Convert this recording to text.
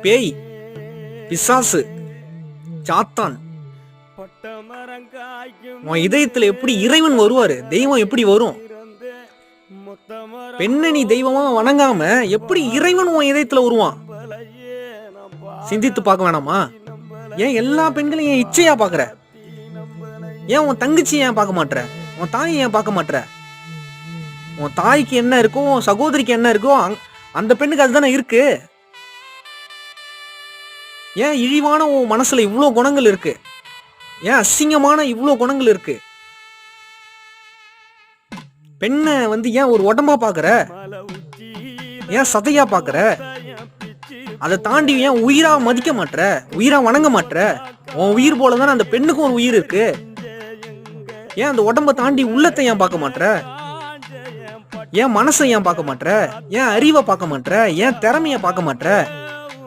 பேய், பிசாசு, சாத்தான். உன் இதயத்துல எப்படி இறைவன் வருவாரு? தெய்வம் எப்படி வரும்? பெண்ணை நீ தெய்வமா வணங்காம எப்படி இறைவன் உன் இதயத்துல வருவான்? சிந்தித்து பார்க்க வேணாமா? ஏன் எல்லா பெண்களையும் ஏன் இச்சையா பாக்குற? ஏன் உன் தங்கச்சி ஏன் பார்க்க மாட்ற? உன் தாயை ஏன் பார்க்க மாட்ற? உன் தாய்க்கு என்ன இருக்கோ, உன் சகோதரிக்கு என்ன இருக்கோ அந்த பெண்ணுக்கு அதுதானே இருக்கு. ஏன் இழிவான உன் மனசுல இவ்வளவு குணங்கள் இருக்கு? ஏன் அசிங்கமான இவ்வளவு குணங்கள் இருக்கு? பெண்ணை ஏன் ஒரு உடம்பா பாக்குற? ஏன் சதையா பாக்குற? அதை தாண்டி ஏன் உயிரா மதிக்க மாட்ற? உயிரா வணங்க மாட்ற? உன் உயிர் போலதானே அந்த பெண்ணுக்கும் ஒரு உயிர் இருக்கு. ஏன் அந்த உடம்ப தாண்டி உள்ளத்தை ஏன் பார்க்க மாட்ற? ஏன் மனசை ஏன் பார்க்க மாட்ற? ஏன் அறிவை பார்க்க மாட்ற? ஏன் திறமைய பார்க்க மாட்ற?